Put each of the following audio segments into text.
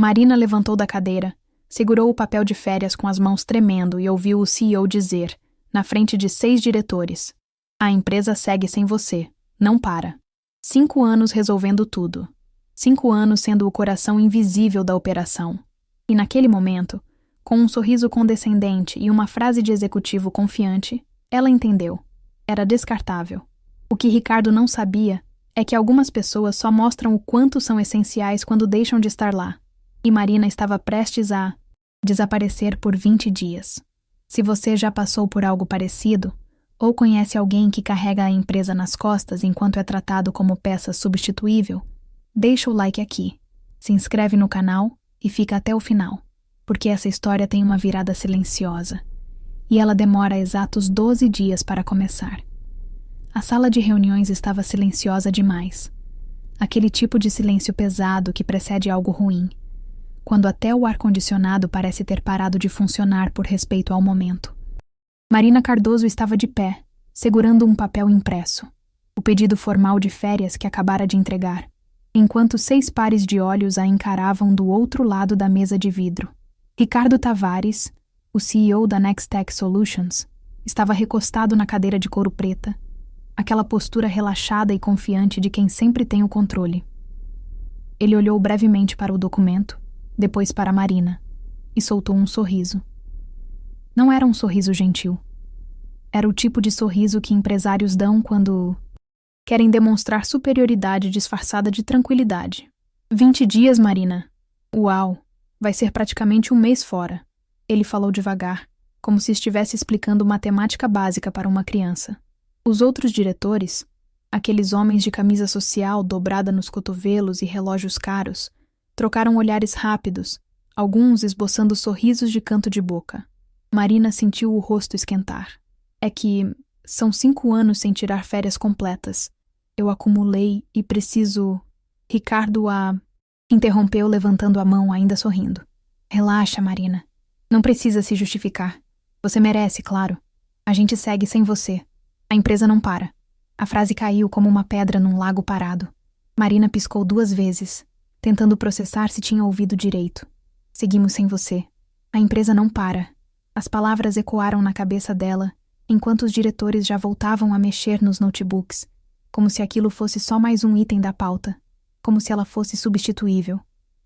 Marina levantou da cadeira, segurou o papel de férias com as mãos tremendo e ouviu o CEO dizer, na frente de 6 diretores: "A empresa segue sem você. Não para." 5 anos resolvendo tudo. 5 anos sendo o coração invisível da operação. E naquele momento, com um sorriso condescendente e uma frase de executivo confiante, ela entendeu. Era descartável. O que Ricardo não sabia é que algumas pessoas só mostram o quanto são essenciais quando deixam de estar lá. E Marina estava prestes a desaparecer por 20 dias. Se você já passou por algo parecido, ou conhece alguém que carrega a empresa nas costas enquanto é tratado como peça substituível, deixa o like aqui, se inscreve no canal e fica até o final, porque essa história tem uma virada silenciosa, e ela demora exatos 12 dias para começar. A sala de reuniões estava silenciosa demais. Aquele tipo de silêncio pesado que precede algo ruim, quando até o ar-condicionado parece ter parado de funcionar por respeito ao momento. Marina Cardoso estava de pé, segurando um papel impresso, o pedido formal de férias que acabara de entregar, enquanto 6 pares de olhos a encaravam do outro lado da mesa de vidro. Ricardo Tavares, o CEO da Nextech Solutions, estava recostado na cadeira de couro preta, aquela postura relaxada e confiante de quem sempre tem o controle. Ele olhou brevemente para o documento, depois para Marina, e soltou um sorriso. Não era um sorriso gentil. Era o tipo de sorriso que empresários dão quando querem demonstrar superioridade disfarçada de tranquilidade. 20 dias, Marina. Uau, vai ser praticamente um mês fora. Ele falou devagar, como se estivesse explicando matemática básica para uma criança. Os outros diretores, aqueles homens de camisa social dobrada nos cotovelos e relógios caros, trocaram olhares rápidos, alguns esboçando sorrisos de canto de boca. Marina sentiu o rosto esquentar. É que são 5 anos sem tirar férias completas. Eu acumulei e preciso... Ricardo interrompeu levantando a mão, ainda sorrindo. Relaxa, Marina. Não precisa se justificar. Você merece, claro. A gente segue sem você. A empresa não para. A frase caiu como uma pedra num lago parado. Marina piscou 2 vezes, tentando processar se tinha ouvido direito. Seguimos sem você. A empresa não para. As palavras ecoaram na cabeça dela, enquanto os diretores já voltavam a mexer nos notebooks, como se aquilo fosse só mais um item da pauta, como se ela fosse substituível,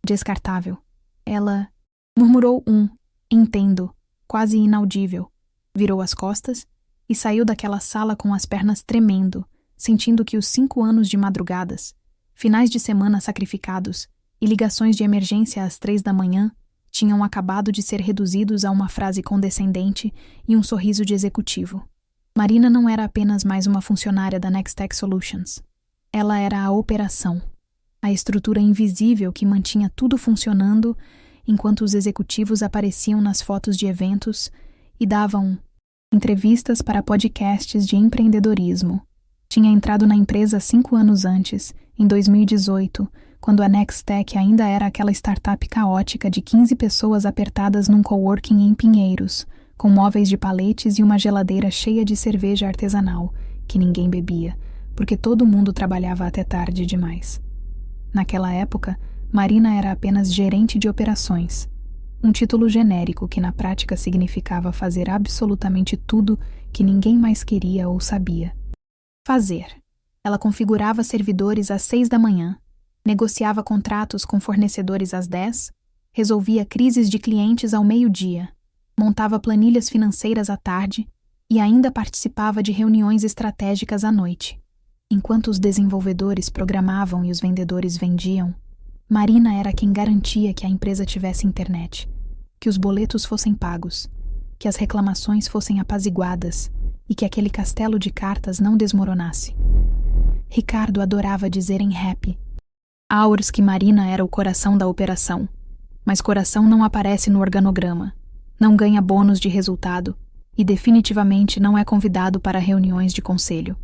descartável. Ela murmurou entendo, quase inaudível, virou as costas e saiu daquela sala com as pernas tremendo, sentindo que os 5 anos de madrugadas, finais de semana sacrificados e ligações de emergência às 3 da manhã tinham acabado de ser reduzidos a uma frase condescendente e um sorriso de executivo. Marina não era apenas mais uma funcionária da Nextech Solutions. Ela era a operação, a estrutura invisível que mantinha tudo funcionando enquanto os executivos apareciam nas fotos de eventos e davam entrevistas para podcasts de empreendedorismo. Tinha entrado na empresa 5 anos antes, em 2018, quando a Nextech ainda era aquela startup caótica de 15 pessoas apertadas num coworking em Pinheiros, com móveis de paletes e uma geladeira cheia de cerveja artesanal, que ninguém bebia, porque todo mundo trabalhava até tarde demais. Naquela época, Marina era apenas gerente de operações, um título genérico que na prática significava fazer absolutamente tudo que ninguém mais queria ou sabia. Fazer. Ela configurava servidores às 6 da manhã, negociava contratos com fornecedores às 10, resolvia crises de clientes ao meio-dia, montava planilhas financeiras à tarde e ainda participava de reuniões estratégicas à noite. Enquanto os desenvolvedores programavam e os vendedores vendiam, Marina era quem garantia que a empresa tivesse internet, que os boletos fossem pagos, que as reclamações fossem apaziguadas e que aquele castelo de cartas não desmoronasse. Ricardo adorava dizer em rap: "Hours que Marina era o coração da operação, mas coração não aparece no organograma, não ganha bônus de resultado e definitivamente não é convidado para reuniões de conselho."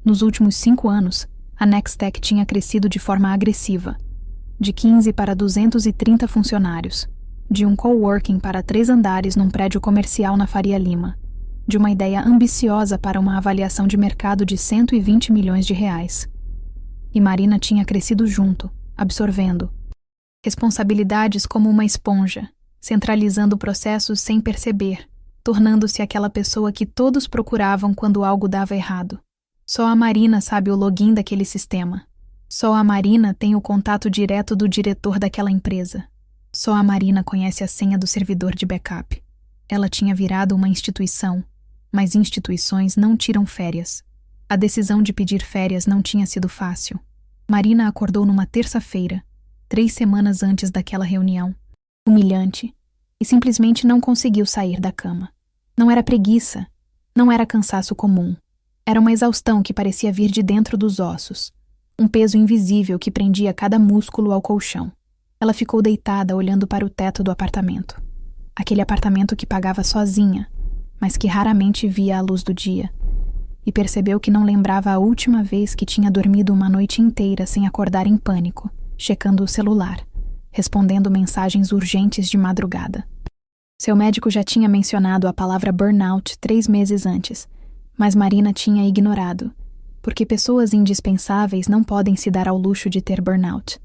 Nos últimos 5 anos, a Nextech tinha crescido de forma agressiva, de 15 para 230 funcionários, de um coworking para 3 andares num prédio comercial na Faria Lima, de uma ideia ambiciosa para uma avaliação de mercado de 120 milhões de reais. E Marina tinha crescido junto, absorvendo, Responsabilidades como uma esponja, centralizando processos sem perceber, tornando-se aquela pessoa que todos procuravam quando algo dava errado. Só a Marina sabe o login daquele sistema. Só a Marina tem o contato direto do diretor daquela empresa. Só a Marina conhece a senha do servidor de backup. Ela tinha virado uma instituição, mas instituições não tiram férias. A decisão de pedir férias não tinha sido fácil. Marina acordou numa terça-feira, 3 semanas antes daquela reunião, humilhante, e simplesmente não conseguiu sair da cama. Não era preguiça, não era cansaço comum. Era uma exaustão que parecia vir de dentro dos ossos, um peso invisível que prendia cada músculo ao colchão. Ela ficou deitada olhando para o teto do apartamento. Aquele apartamento que pagava sozinha, mas que raramente via a luz do dia, e percebeu que não lembrava a última vez que tinha dormido uma noite inteira sem acordar em pânico, checando o celular, respondendo mensagens urgentes de madrugada. Seu médico já tinha mencionado a palavra burnout 3 meses antes, mas Marina tinha ignorado, porque pessoas indispensáveis não podem se dar ao luxo de ter burnout.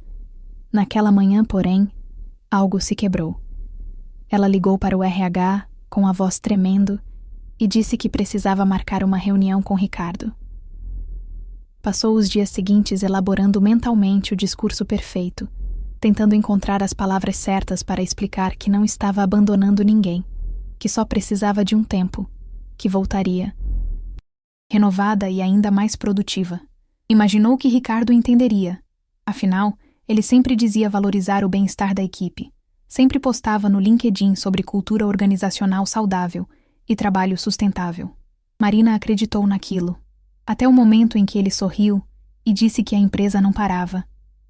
Naquela manhã, porém, algo se quebrou. Ela ligou para o RH, com a voz tremendo, e disse que precisava marcar uma reunião com Ricardo. Passou os dias seguintes elaborando mentalmente o discurso perfeito, tentando encontrar as palavras certas para explicar que não estava abandonando ninguém, que só precisava de um tempo, que voltaria. Renovada e ainda mais produtiva. Imaginou que Ricardo entenderia. Afinal, ele sempre dizia valorizar o bem-estar da equipe. Sempre postava no LinkedIn sobre cultura organizacional saudável e trabalho sustentável. Marina acreditou naquilo, até o momento em que ele sorriu e disse que a empresa não parava.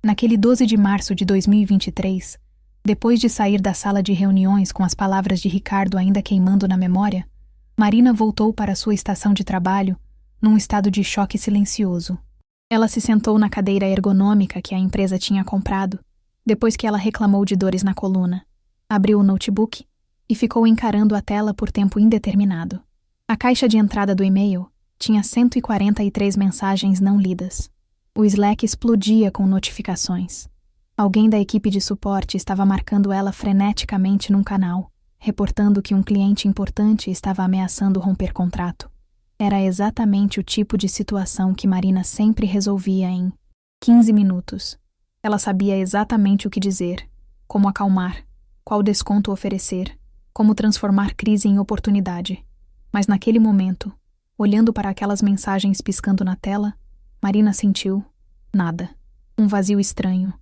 Naquele 12 de março de 2023, depois de sair da sala de reuniões com as palavras de Ricardo ainda queimando na memória, Marina voltou para sua estação de trabalho num estado de choque silencioso. Ela se sentou na cadeira ergonômica que a empresa tinha comprado, depois que ela reclamou de dores na coluna. Abriu o notebook e ficou encarando a tela por tempo indeterminado. A caixa de entrada do e-mail tinha 143 mensagens não lidas. O Slack explodia com notificações. Alguém da equipe de suporte estava marcando ela freneticamente num canal, reportando que um cliente importante estava ameaçando romper contrato. Era exatamente o tipo de situação que Marina sempre resolvia em 15 minutos. Ela sabia exatamente o que dizer, como acalmar, qual desconto oferecer, como transformar crise em oportunidade. Mas naquele momento, olhando para aquelas mensagens piscando na tela, Marina sentiu nada. Um vazio estranho.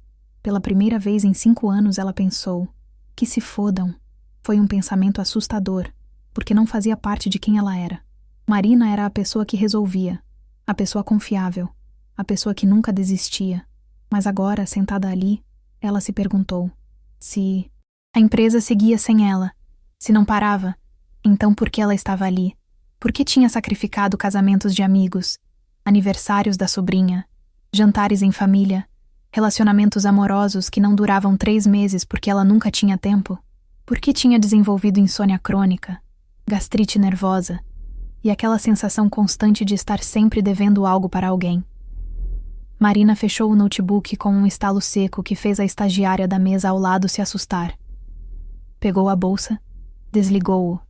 Pela primeira vez em 5 anos ela pensou, que se fodam. Foi um pensamento assustador, porque não fazia parte de quem ela era. Marina era a pessoa que resolvia, a pessoa confiável, a pessoa que nunca desistia. Mas agora, sentada ali, ela se perguntou se a empresa seguia sem ela, se não parava, então por que ela estava ali? Por que tinha sacrificado casamentos de amigos, aniversários da sobrinha, jantares em família, relacionamentos amorosos que não duravam 3 meses porque ela nunca tinha tempo? Por que tinha desenvolvido insônia crônica, gastrite nervosa e aquela sensação constante de estar sempre devendo algo para alguém? Marina fechou o notebook com um estalo seco que fez a estagiária da mesa ao lado se assustar. Pegou a bolsa, desligou o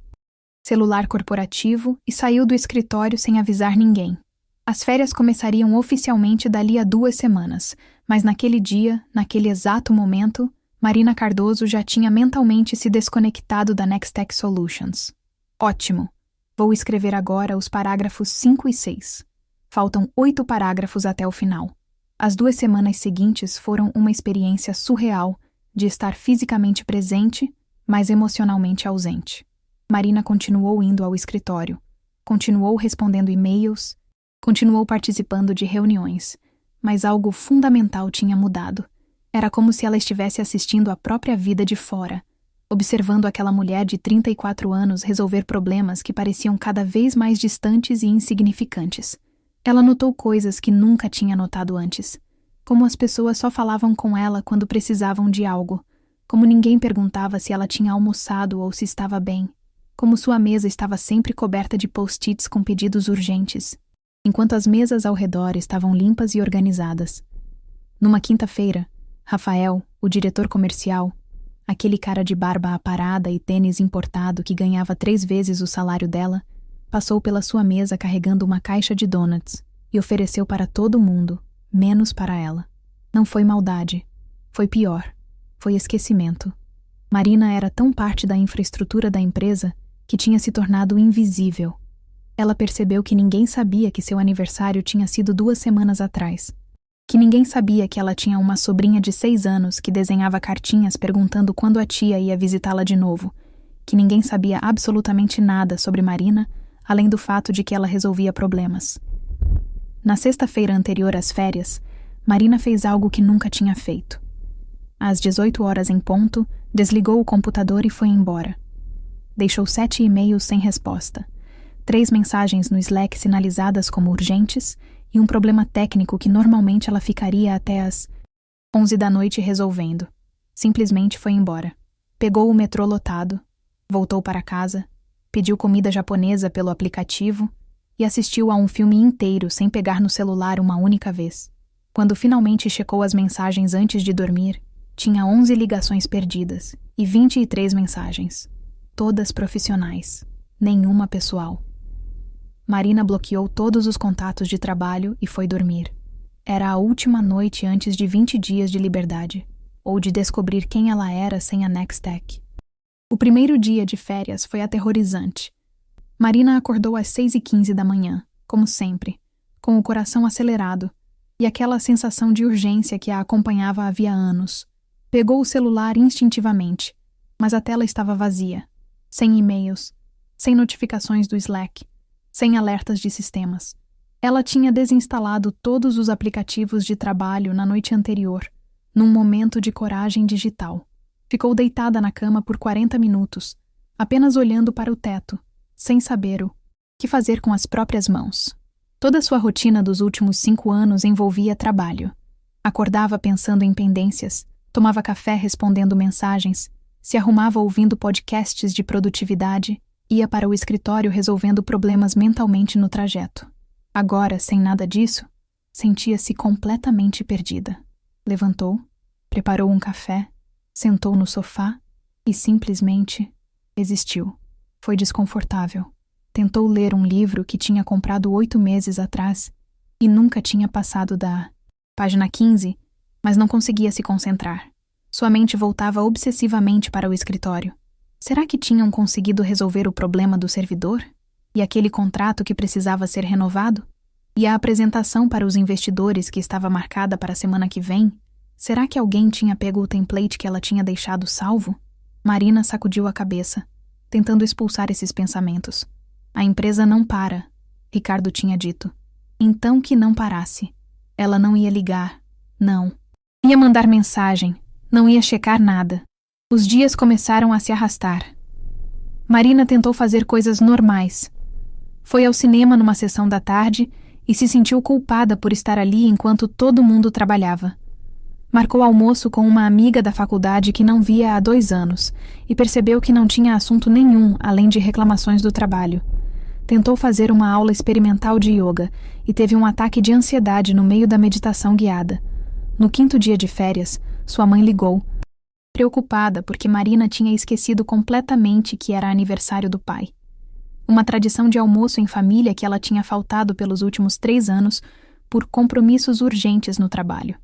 celular corporativo e saiu do escritório sem avisar ninguém. As férias começariam oficialmente dali a 2 semanas, mas naquele dia, naquele exato momento, Marina Cardoso já tinha mentalmente se desconectado da Nextech Solutions. Ótimo! Vou escrever agora os parágrafos 5 e 6. Faltam 8 parágrafos até o final. As 2 semanas seguintes foram uma experiência surreal de estar fisicamente presente, mas emocionalmente ausente. Marina continuou indo ao escritório, continuou respondendo e-mails, continuou participando de reuniões, mas algo fundamental tinha mudado. Era como se ela estivesse assistindo a própria vida de fora, observando aquela mulher de 34 anos resolver problemas que pareciam cada vez mais distantes e insignificantes. Ela notou coisas que nunca tinha notado antes, como as pessoas só falavam com ela quando precisavam de algo, como ninguém perguntava se ela tinha almoçado ou se estava bem, como sua mesa estava sempre coberta de post-its com pedidos urgentes, enquanto as mesas ao redor estavam limpas e organizadas. Numa quinta-feira, Rafael, o diretor comercial, aquele cara de barba aparada e tênis importado que ganhava 3 vezes o salário dela, passou pela sua mesa carregando uma caixa de donuts e ofereceu para todo mundo, menos para ela. Não foi maldade. Foi pior. Foi esquecimento. Marina era tão parte da infraestrutura da empresa que tinha se tornado invisível. Ela percebeu que ninguém sabia que seu aniversário tinha sido 2 semanas atrás. Que ninguém sabia que ela tinha uma sobrinha de 6 anos que desenhava cartinhas perguntando quando a tia ia visitá-la de novo. Que ninguém sabia absolutamente nada sobre Marina, além do fato de que ela resolvia problemas. Na sexta-feira anterior às férias, Marina fez algo que nunca tinha feito. Às 18 horas em ponto, desligou o computador e foi embora. Deixou 7 e-mails sem resposta, 3 mensagens no Slack sinalizadas como urgentes e um problema técnico que normalmente ela ficaria até às 11 da noite resolvendo. Simplesmente foi embora. Pegou o metrô lotado, voltou para casa, pediu comida japonesa pelo aplicativo e assistiu a um filme inteiro sem pegar no celular uma única vez. Quando finalmente checou as mensagens antes de dormir, tinha 11 ligações perdidas e 23 mensagens. Todas profissionais, nenhuma pessoal. Marina bloqueou todos os contatos de trabalho e foi dormir. Era a última noite antes de 20 dias de liberdade, ou de descobrir quem ela era sem a Nextech. O primeiro dia de férias foi aterrorizante. Marina acordou às 6h15 da manhã, como sempre, com o coração acelerado e aquela sensação de urgência que a acompanhava havia anos. Pegou o celular instintivamente, mas a tela estava vazia, sem e-mails, sem notificações do Slack, sem alertas de sistemas. Ela tinha desinstalado todos os aplicativos de trabalho na noite anterior, num momento de coragem digital. Ficou deitada na cama por 40 minutos, apenas olhando para o teto, sem saber o que fazer com as próprias mãos. Toda sua rotina dos últimos 5 anos envolvia trabalho. Acordava pensando em pendências, tomava café respondendo mensagens, se arrumava ouvindo podcasts de produtividade, ia para o escritório resolvendo problemas mentalmente no trajeto. Agora, sem nada disso, sentia-se completamente perdida. Levantou, preparou um café, sentou no sofá e simplesmente existiu. Foi desconfortável. Tentou ler um livro que tinha comprado 8 meses atrás e nunca tinha passado da página 15, mas não conseguia se concentrar. Sua mente voltava obsessivamente para o escritório. Será que tinham conseguido resolver o problema do servidor? E aquele contrato que precisava ser renovado? E a apresentação para os investidores que estava marcada para a semana que vem? Será que alguém tinha pego o template que ela tinha deixado salvo? Marina sacudiu a cabeça, tentando expulsar esses pensamentos. A empresa não para, Ricardo tinha dito. Então que não parasse. Ela não ia ligar, não. Ia mandar mensagem, não ia checar nada. Os dias começaram a se arrastar. Marina tentou fazer coisas normais. Foi ao cinema numa sessão da tarde e se sentiu culpada por estar ali enquanto todo mundo trabalhava. Marcou almoço com uma amiga da faculdade que não via há 2 anos e percebeu que não tinha assunto nenhum além de reclamações do trabalho. Tentou fazer uma aula experimental de yoga e teve um ataque de ansiedade no meio da meditação guiada. No 5º dia de férias, sua mãe ligou, preocupada porque Marina tinha esquecido completamente que era aniversário do pai. Uma tradição de almoço em família que ela tinha faltado pelos últimos 3 anos por compromissos urgentes no trabalho.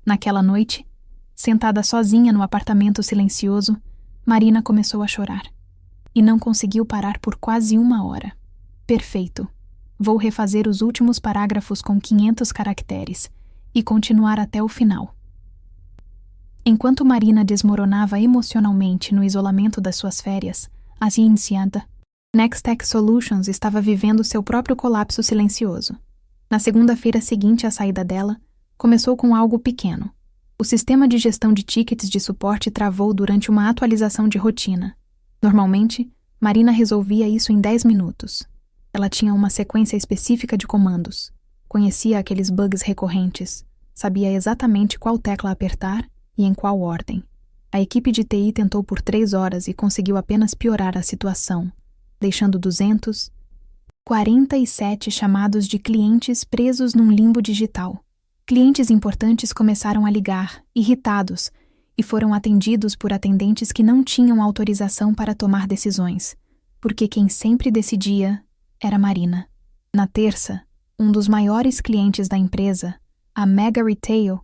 Naquela noite, sentada sozinha no apartamento silencioso, Marina começou a chorar. E não conseguiu parar por quase 1 hora. Perfeito. Vou refazer os últimos parágrafos com 500 caracteres e continuar até o final. Enquanto Marina desmoronava emocionalmente no isolamento das suas férias, a ciência Nextech Solutions estava vivendo seu próprio colapso silencioso. Na segunda-feira seguinte à saída dela, começou com algo pequeno. O sistema de gestão de tickets de suporte travou durante uma atualização de rotina. Normalmente, Marina resolvia isso em 10 minutos. Ela tinha uma sequência específica de comandos. Conhecia aqueles bugs recorrentes. Sabia exatamente qual tecla apertar e em qual ordem. A equipe de TI tentou por 3 horas e conseguiu apenas piorar a situação, deixando 247 chamados de clientes presos num limbo digital. Clientes importantes começaram a ligar, irritados, e foram atendidos por atendentes que não tinham autorização para tomar decisões, porque quem sempre decidia era Marina. Na terça, um dos maiores clientes da empresa, a Mega Retail,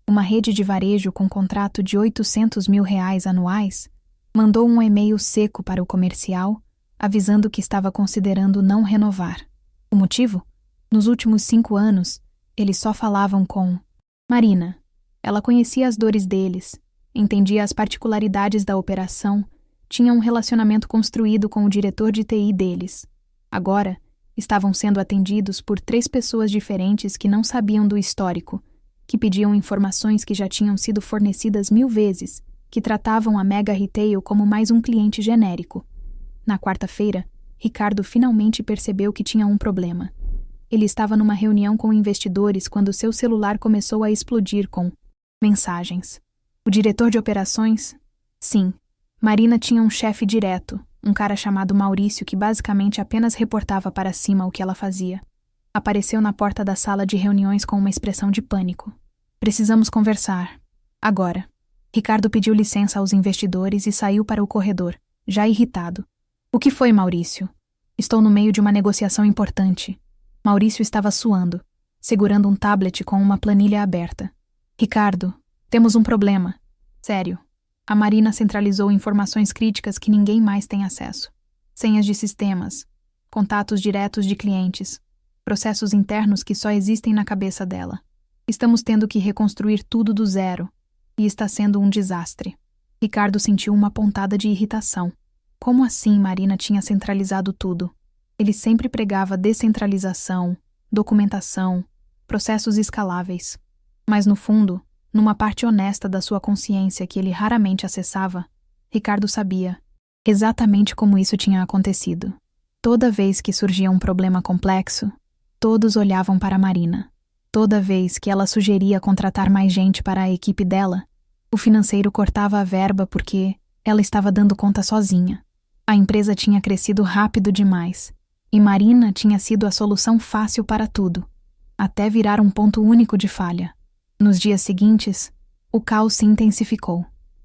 uma rede de varejo com contrato de R$800 mil anuais, mandou um e-mail seco para o comercial, avisando que estava considerando não renovar. O motivo? Nos últimos 5 anos, eles só falavam com Marina. Ela conhecia as dores deles, entendia as particularidades da operação, tinha um relacionamento construído com o diretor de TI deles. Agora, estavam sendo atendidos por 3 pessoas diferentes que não sabiam do histórico, que pediam informações que já tinham sido fornecidas 1000 vezes, que tratavam a Mega Retail como mais um cliente genérico. Na quarta-feira, Ricardo finalmente percebeu que tinha um problema. Ele estava numa reunião com investidores quando seu celular começou a explodir com mensagens. O diretor de operações? Sim, Marina tinha um chefe direto, um cara chamado Maurício que basicamente apenas reportava para cima o que ela fazia. Apareceu na porta da sala de reuniões com uma expressão de pânico. Precisamos conversar. Agora. Ricardo pediu licença aos investidores e saiu para o corredor, já irritado. O que foi, Maurício? Estou no meio de uma negociação importante. Maurício estava suando, segurando um tablet com uma planilha aberta. Ricardo, temos um problema. Sério. A Marina centralizou informações críticas que ninguém mais tem acesso. Senhas de sistemas, contatos diretos de clientes, processos internos que só existem na cabeça dela. Estamos tendo que reconstruir tudo do zero, e está sendo um desastre. Ricardo sentiu uma pontada de irritação. Como assim Marina tinha centralizado tudo? Ele sempre pregava descentralização, documentação, processos escaláveis. Mas no fundo, numa parte honesta da sua consciência que ele raramente acessava, Ricardo sabia exatamente como isso tinha acontecido. Toda vez que surgia um problema complexo, todos olhavam para Marina. Toda vez que ela sugeria contratar mais gente para a equipe dela, o financeiro cortava a verba porque ela estava dando conta sozinha. A empresa tinha crescido rápido demais, e Marina tinha sido a solução fácil para tudo, até virar um ponto único de falha. Nos dias seguintes, o caos se intensificou.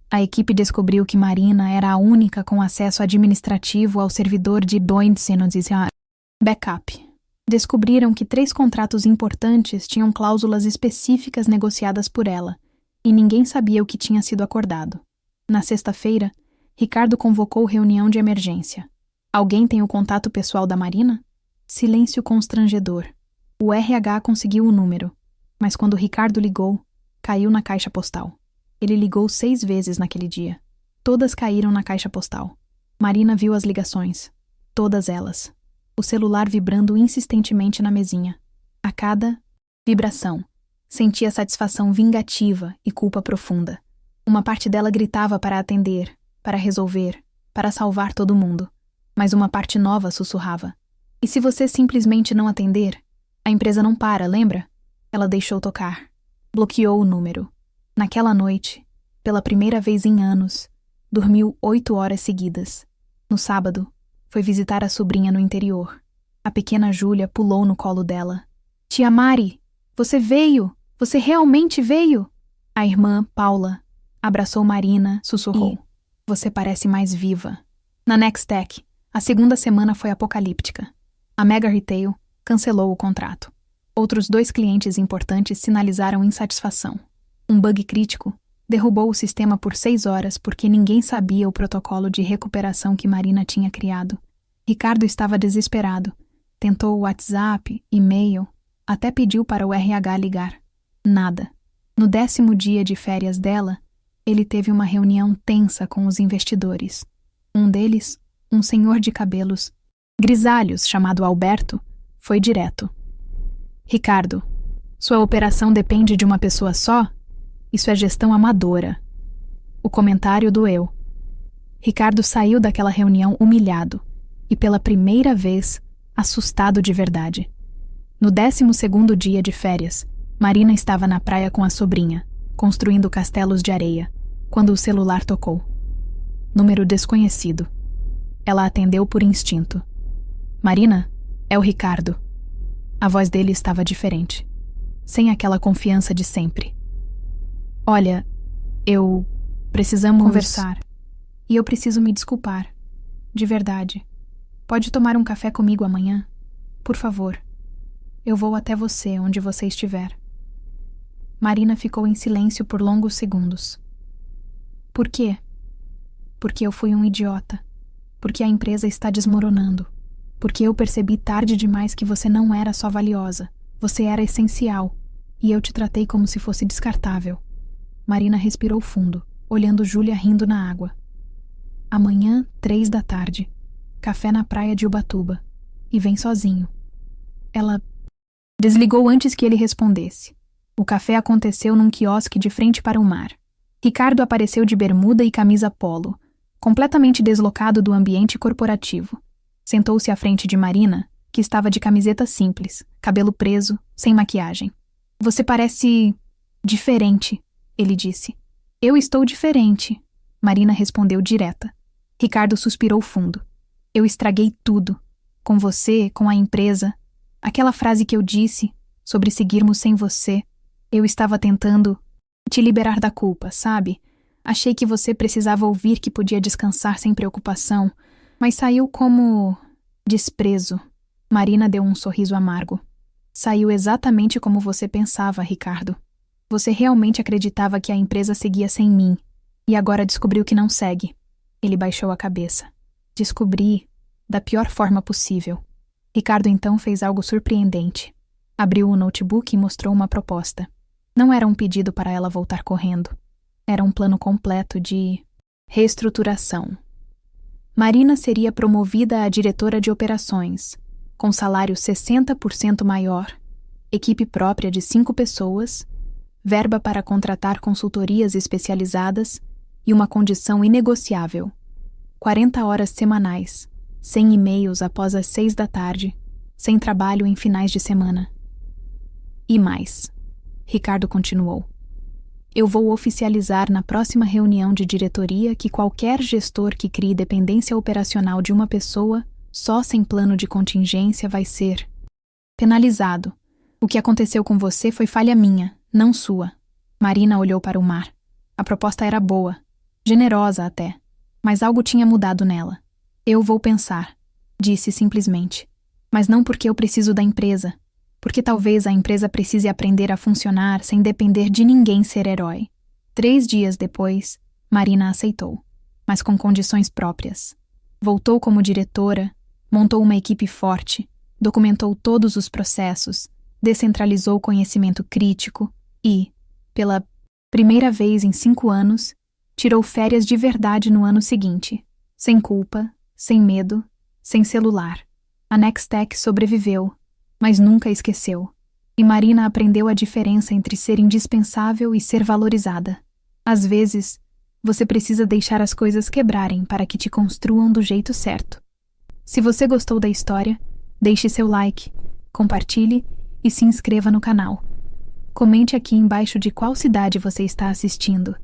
A equipe descobriu que Marina era a única com acesso administrativo ao servidor de Backup. Descobriram que 3 contratos importantes tinham cláusulas específicas negociadas por ela, e ninguém sabia o que tinha sido acordado. Na sexta-feira, Ricardo convocou reunião de emergência. Alguém tem o contato pessoal da Marina? Silêncio constrangedor. O RH conseguiu o número, mas quando Ricardo ligou, caiu na caixa postal. Ele ligou 6 vezes naquele dia. Todas caíram na caixa postal. Marina viu as ligações. Todas elas. O celular vibrando insistentemente na mesinha. A cada vibração, sentia satisfação vingativa e culpa profunda. Uma parte dela gritava para atender, para resolver, para salvar todo mundo. Mas uma parte nova sussurrava. E se você simplesmente não atender? A empresa não para, lembra? Ela deixou tocar. Bloqueou o número. Naquela noite, pela primeira vez em anos, dormiu 8 horas seguidas. No sábado, foi visitar a sobrinha no interior. A pequena Júlia pulou no colo dela. Tia Mari, você veio! Você realmente veio! A irmã, Paula, abraçou Marina, sussurrou. Você parece mais viva. Na Nextech, a segunda semana foi apocalíptica. A Mega Retail cancelou o contrato. Outros 2 clientes importantes sinalizaram insatisfação. Um bug crítico derrubou o sistema por 6 horas porque ninguém sabia o protocolo de recuperação que Marina tinha criado. Ricardo estava desesperado. Tentou o WhatsApp, e-mail, até pediu para o RH ligar. Nada. No 10º dia de férias dela, ele teve uma reunião tensa com os investidores. Um deles, um senhor de cabelos grisalhos chamado Alberto, foi direto. Ricardo, sua operação depende de uma pessoa só? Isso é gestão amadora. O comentário doeu. Ricardo saiu daquela reunião humilhado e, pela primeira vez, assustado de verdade. No 12º dia de férias, Marina estava na praia com a sobrinha, construindo castelos de areia, quando o celular tocou. Número desconhecido. Ela atendeu por instinto. Marina, é o Ricardo. A voz dele estava diferente. sem aquela confiança de sempre. Olha, precisamos conversar. E eu preciso me desculpar. De verdade. Pode tomar um café comigo amanhã? Por favor. Eu vou até você, onde você estiver. Marina ficou em silêncio por longos segundos. Por quê? Porque eu fui um idiota. Porque a empresa está desmoronando. Porque eu percebi tarde demais que você não era só valiosa. Você era essencial. E eu te tratei como se fosse descartável. Marina respirou fundo, olhando Júlia rindo na água. Amanhã, 3 da tarde. Café na praia de Ubatuba. E vem sozinho. Ela desligou antes que ele respondesse. O café aconteceu num quiosque de frente para o mar. Ricardo apareceu de bermuda e camisa polo, completamente deslocado do ambiente corporativo. Sentou-se à frente de Marina, que estava de camiseta simples, cabelo preso, sem maquiagem. Você parece diferente, ele disse. Eu estou diferente, Marina respondeu direta. Ricardo suspirou fundo. Eu estraguei tudo. Com você, com a empresa. Aquela frase que eu disse, sobre seguirmos sem você. Eu estava tentando te liberar da culpa, sabe? Achei que você precisava ouvir que podia descansar sem preocupação, mas saiu como desprezo. Marina deu um sorriso amargo. Saiu exatamente como você pensava, Ricardo. Você realmente acreditava que a empresa seguia sem mim, e agora descobriu que não segue. Ele baixou a cabeça. Descobri da pior forma possível. Ricardo então fez algo surpreendente. Abriu o notebook e mostrou uma proposta. Não era um pedido para ela voltar correndo. Era um plano completo de reestruturação. Marina seria promovida a diretora de operações, com salário 60% maior, equipe própria de 5 pessoas, verba para contratar consultorias especializadas e uma condição inegociável. 40 horas semanais, sem e-mails após as 6 da tarde, sem trabalho em finais de semana. E mais. Ricardo continuou. Eu vou oficializar na próxima reunião de diretoria que qualquer gestor que crie dependência operacional de uma pessoa, só sem plano de contingência, vai ser penalizado. O que aconteceu com você foi falha minha, não sua. Marina olhou para o mar. A proposta era boa, generosa até, mas algo tinha mudado nela. Eu vou pensar, disse simplesmente. Mas não porque eu preciso da empresa. Porque talvez a empresa precise aprender a funcionar sem depender de ninguém ser herói. 3 dias depois, Marina aceitou, mas com condições próprias. Voltou como diretora, montou uma equipe forte, documentou todos os processos, descentralizou o conhecimento crítico e, pela primeira vez em 5 anos, tirou férias de verdade no ano seguinte, sem culpa, sem medo, sem celular. A Nextech sobreviveu, mas nunca esqueceu. E Marina aprendeu a diferença entre ser indispensável e ser valorizada. Às vezes, você precisa deixar as coisas quebrarem para que te construam do jeito certo. Se você gostou da história, deixe seu like, compartilhe e se inscreva no canal. Comente aqui embaixo de qual cidade você está assistindo.